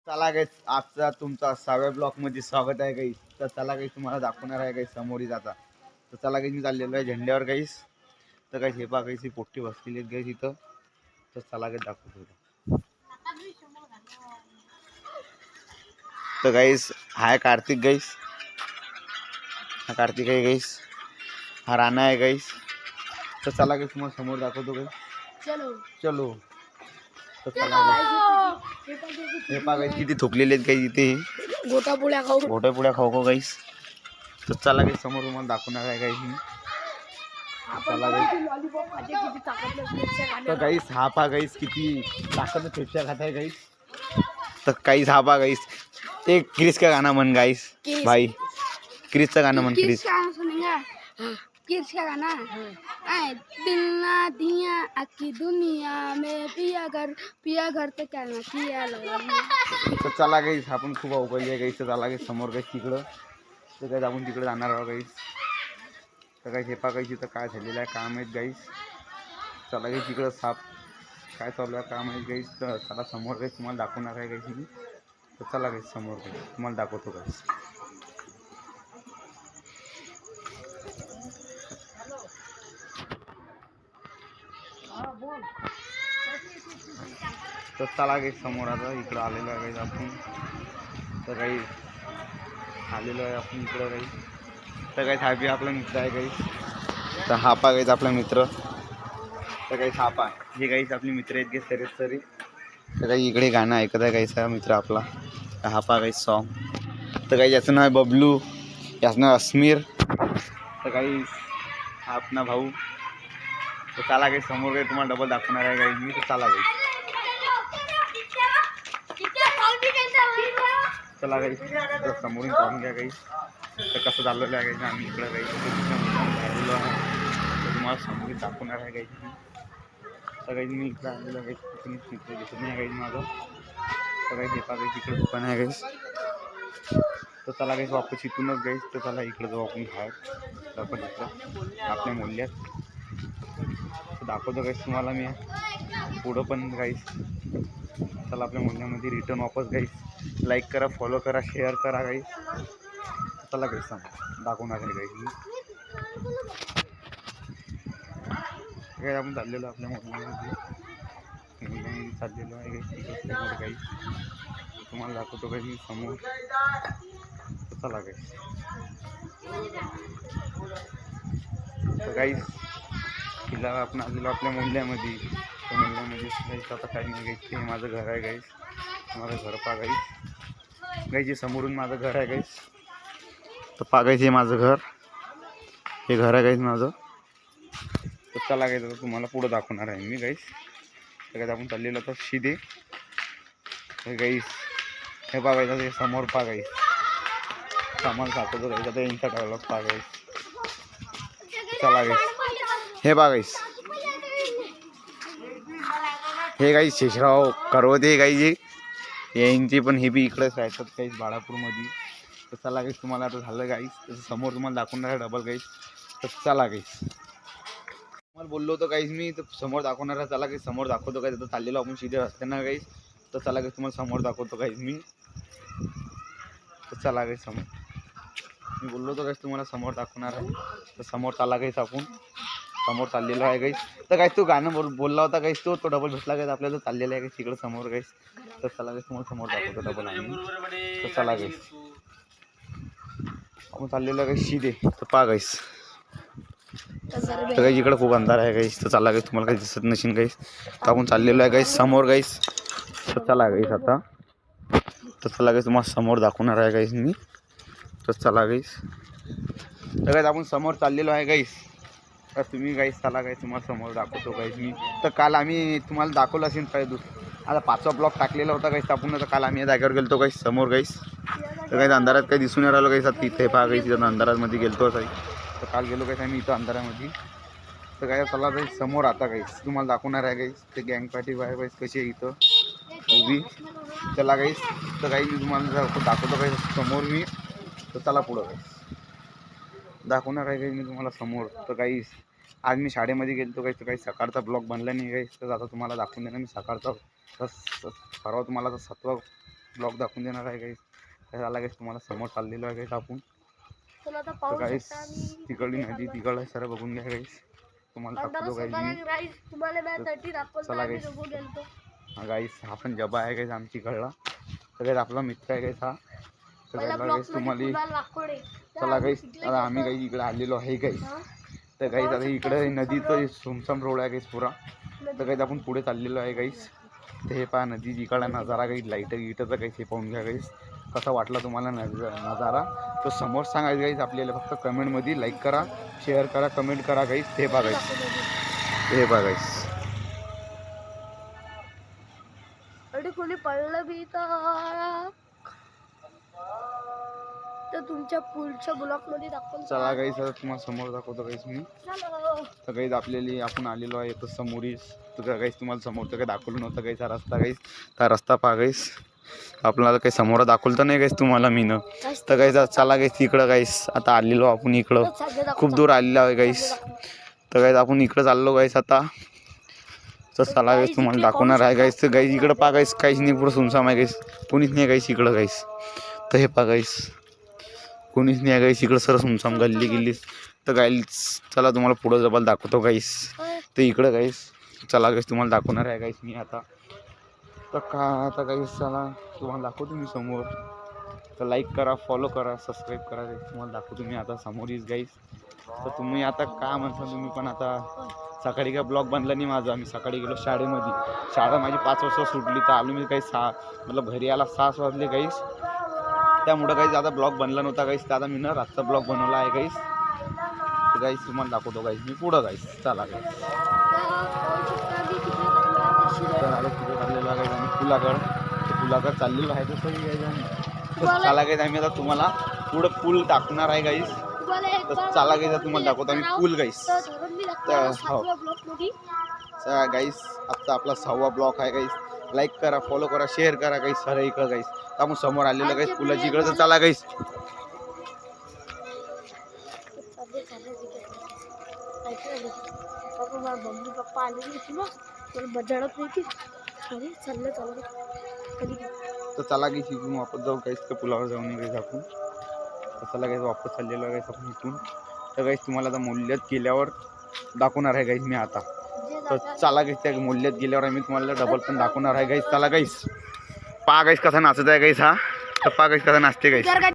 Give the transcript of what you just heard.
चला गाईस, आजचा तुमचा 6व्या ब्लॉक मध्ये स्वागत आहे गाईस. तर चला गाईस, तुम्हाला दाखवणार आहे गाईस समोर जाता. तर चला गाईस, मी चाललेलो आहे झेंड्यावर गाईस. तर गाईस हे पहा गाईस, ही पोट्टी बसलेली आहेत गाईस इथं. तर चला गाईस दाखवतो. तर गाईस हाय कार्तिक गाईस, हा कार्तिक आहे गाईस, हा राणा आहे गाईस. तर चला गाईस, तुम्हाला समोर दाखवतो गाईस. चलो चलो. तर चला हे पहा गाईस, किती थुकलेले आहेत गाईस इथे. घोटापुड्या खाऊ गाईस. तर चला गाईस, समोर तुम्हाला दाखवणार आहे गाईस मी. चला गाईस. तर गाईस हा पहा गाईस, किती ताकद फेफच्या खात आहे गाईस. तर काहीच हा पहा गाईस, ते क्रिस का गाना म्हण गाईस भाई, क्रिसचं गाणं म्हण. क्रिस का गाना आए दिल ना दिया आकी दुनिया में पिया घर तो क्या ना किया लगा. तर चला गाईस, आपण खूप अवघड आहे गाईस. तर चला गाईस समोर गाईस तिकडं. तर गाईस आपण तिकडे जाणार आहोत गाईस. तर गाईस हे पहा गाईस, इथं काय झालेलं आहे काम आहेत गाईस. चला गाईस तिकडं साप काय चालू आहे काम आहे गाईस. तर चला समोर गाईस तुम्हाला दाखवणार आहे गाईस मी. तर चला गाईस समोर गाईस तुम्हाला दाखवतो गाईस. तर चला गाईस समोर आता इकडं आलेलो आहे गाईस आपण. तर गाईस आलेलो आहे आपण इकडं गाईस. तर गाईस हा बी आपला मित्र आहे गाईस. तर हा पहा गाईस आपला मित्र. तर गाईस हा पहा, हे गाईस आपले मित्र आहेत गाईस सरे सरी. तर काही इकडे गाणं ऐकत आहे गाईस हा मित्र आपला. तर हा पहा गाईस सॉन्ग. तर काही याचं नाव आहे बबलू, याचं नाव अस्मीर. तर काही हा आपला भाऊ. तर चला काही समोर काही तुम्हाला डबल दाखवणार आहे काही मी. तर चला काही चला काही समोरून पाहून घ्या काही. तर कसं चाललेलं आहे काही आम्ही इकडं काही झालेलो आहे. तर तुम्हाला समोरून दाखवणार आहे काही. तर काही मी इकडं आलेलो काही मित्र दिसत नाही काही माझं. तर काही हे काही तिकडं दुकान आहे काही. तर चला काही वापस इथूनच गाईस. तर चला इकडं जाऊ आपण बाहेर आपण इकडं आपल्या मूल्यात. तर दाखवतो गाईस तुम्हाला मी पुढं पण गाईस. चला आपल्या मूल्यामध्ये रिटर्न वापस गाईस. लाईक करा, फॉलो करा, शेअर करा गाईस. चला गाईस सांग दाखवणार आहे गाईस मी. काय आपण चाललेलो आपल्या मूल्यामध्ये चाललेलो आहे गाईस तिकडे समोर गाईस. तुम्हाला दाखवतो गाईस मी समोर. चला गाईस. तर गाईस तिला आपण आलेलो आपल्या मूल्यामध्ये. त्या मूल्यामध्ये गाईस आता काही नाही गाईस. हे माझं घर आहे गाईस. माझं घर पहा गाईस. गाईस हे समोरून माझं घर आहे गाईस. तर पहा गाईस हे माझं घर, हे घर आहे गाईस माझं. तर चला गाईस तुम्हाला पुढं दाखवणार आहे मी गाईस. तर गाईस आपण चाललेलो तर शिदे. तर गाईस हे पहा गाईस, हे समोर पहा गाईस. सामान दाखवतो गाईस आता यांचा डायलॉग पहा गाईस. चला गाईस हे पहा गाईस, हे गाईस शेषराव करवते गाईस. यांची पण हे बी इकडेच राहतात गाईस बाळापूरमध्ये. तर चला गाईस तुम्हाला आता झालं गाईस. तसं समोर तुम्हाला दाखवणार आहे डबल गाईस. तर चला गाईस, तुम्हाला बोललो होतो गाईस मी. तर समोर दाखवणार आहे. चला गाईस समोर दाखवतो गाईस. आता चाललेलो आपण सीधे रस्त्यानं गाईस. तर चला गाईस तुम्हाला समोर दाखवतो गाईस मी. तर चला गाईस समोर मी बोललो होतो गाईस तुम्हाला समोर दाखवणार आहे. तर समोर चला गाईस आपण समोर चाललेलो आहे गाईस. तर गाईस तो गाणं बोलला होता गाईस, तो डबल भेटला गाईस आपल्याला. चाललेला आहे गाईस तिकडे समोर गाईस. तर चला गाईस तुम्हाला समोर दाखवतो डबल आम्ही. तर चला गाईस आपण चाललेलो आहे गाईस सीधे. तर पहा गाईस. तर गाईस इकडे खूप अंधार आहे गाईस. तर चला गाईस तुम्हाला काही दिसत नसेल गाईस. तर आपण चाललेलो आहे गाईस समोर गाईस. तर चला गाईस आता. तर चला गाईस तुम्हाला समोर दाखवणार आहे गाईस मी. तर चला गाईस. तर गाईस आपण समोर चाललेलो आहे गाईस. तर तुम्ही गाईस चला गाईस तुम्हाला समोर दाखवतो गाईस मी. तर काल आम्ही तुम्हाला दाखवलं असेल पाहिजे आता 5वा ब्लॉक टाकलेला होता गाईस आपण. तर काल आम्ही या जागेवर गेलतो गाईस समोर गाईस. तर गाईस अंधारात काही दिसून नाही राहिलं गाईस. आता इथे पहा गाईस, इथं अंधारामध्ये गेलतो गाईस. तर काल गेलो गाईस आम्ही इथं अंधारामध्ये. तर काय चला गाईस समोर आता गाईस तुम्हाला दाखवणार आहे गाईस. ते गँग पार्टी बाय गाईस कशी आहे इथं उभी. चला गाईस. तर काही मी तुम्हाला दाखवतो गाईस समोर मी. तर चला पुढं गाईस दाखवणार आहे गाईस मी तुम्हाला समोर. तर गाईस आज मी शाळेमध्ये गेलतो गाईस. तर काही सकाळचा ब्लॉग बनला नाही गाईस. तर आता तुम्हाला दाखवून देणार मी सकाळचा. तर परवा तुम्हाला तर ब्लॉग दाखवून देणार आहे गाईस. त्याला गाईस तुम्हाला समोर चाललेलो आहे गाईस आपण. चला आता तर पाहू गाईस शकता आम्ही तिकडली नदी तिकडं सर बघून घ्या गाईस. तुम्हाला दाखवतो गाईस मी. राईस तुम्हाला मॅच साठी दाखवतो चला आम्ही guys. दोघं गेलतो. हा गाईस हा पण जबा आहे गाईस आमची इकडला. तर गाईस आपला मित्र आहे गाईस हा. तर पहिला गाईस ब्लॉक तुम्हाला कुणाल लाकोडे. चला गाईस आता आम्ही काही इकडे आलेलो आहे गाईस. तर गाईस आता इकडे नदीचं सुमसम रोड आहे गाईस पुरा. तर गाईस आपण पुढे चाललेलो आहे गाईस. तर हे पहा नदी इकडला नजारा गाईस लाईट गीटचं गाईस हे पाहून घ्या गाईस. कसा वाटला तुम्हाला नजारा तो समोर सांगायचं गाईस. आपल्याला फक्त कमेंटमध्ये लाईक करा, शेअर करा, कमेंट करा गाईस. ते पहा गाईस, हे पहा गाईस. आणि कोणी पडलं बी तर तुमच्या पुढच्या ब्लॉक मध्ये दाखवून. चला गाईस आता तुम्हाला समोर दाखवतो गाईस मी. तर गाईस आपल्याला आपण आलेलो आहे तर समोरीच. तर गाईस तुम्हाला समोर तर काही दाखवलं नव्हतं गाईस. हा रस्ता गाईस, हा रस्ता पहा गाईस. आपल्याला काही समोर दाखवलं तर नाही गाईस तुम्हाला मी न. तर गाईस चला गाईस इकडं गाईस आता आलेलो आपण इकडं. खूप दूर आलेलो आहे गाईस. तर गाईस आपण इकडं चाललो गाईस आता. तर चला गाईस तुम्हाला दाखवणार आहे गाईस. तर गाईस इकडं पहा गाईस काहीच नाही, पुढं सुनसाम आहे गाईस. कोणीच नाही गाईस इकडं गाईस. तर हे पहा गाईस कोणीच नाही आहे गाईस इकडं, सर सुमसाम गल्ली गिल्लीस. तर गाईस चला तुम्हाला पुढं जबल दाखवतो गाईस. तर इकडं गाईस चला गाईस तुम्हाला दाखवणार आहे गाईस मी आता. तर का आता गाईस चला तुम्हाला दाखवतो मी समोर. तर लाईक करा, फॉलो करा, सबस्क्राईब करा गाईस. तुम्हाला दाखवतो मी आता समोर येईस गाईस. तर तुम्ही आता काय म्हणता तुम्ही पण आता. सकाळी काय ब्लॉग बनला नाही माझा. मी सकाळी गेलो शाळेमध्ये. शाळा माझी 5 वाजता सुटली तर आलो मी काही 6 मतलब घरी यायला 6 वाजले गाईस. त्यामुळं काही आता ब्लॉग बनला नव्हता गाईस. तर आता मी ना रातचा ब्लॉग बनवला आहे गाईस. तर गाईस तुम्हाला दाखवतो गाईस मी पुढं गाईस. चला गाईस तर आता तिथे चाललेलो आहे आम्ही पुलाकडं. तर पुलाकडं चाललेलो आहे तसं गाईस आम्ही. तर चला गाईस आम्ही आता तुम्हाला पुढं पूल दाखवणार आहे गाईस. तर चला गाईस तुम्हाला दाखवतो आम्ही पूल गाईस. तर हो गाईस आजचा आपला 6वा ब्लॉक आहे गाईस. लाईक करा, फॉलो करा, शेअर करा गाईस. सर इकडं गाईस आपण समोर आलेलो गाईस पुलाची इकडं. तर चला गाईस. मम्मी पप्पा आले तुला बजाडत नाही की चाललं चाललं कधी. तर चला गाईस इथून वापस जाऊ गाईस. तर पुलावर जाऊन गाईस आपण. तर चला गाईस वापस चाललेलो आहे गाईस आपण इथून. तर गाईस तुम्हाला आता मूल्यात गेल्यावर दाखवणार आहे गाईस मी आता. तर चला गाईस त्या मूल्यात गेल्यावर आम्ही तुम्हाला डबल पण दाखवणार आहे गाईस. चला गाईस पहा गाईस कसा नाचत आहे गाईस हा. तर पहा गाईस कसा नाचते गाईस.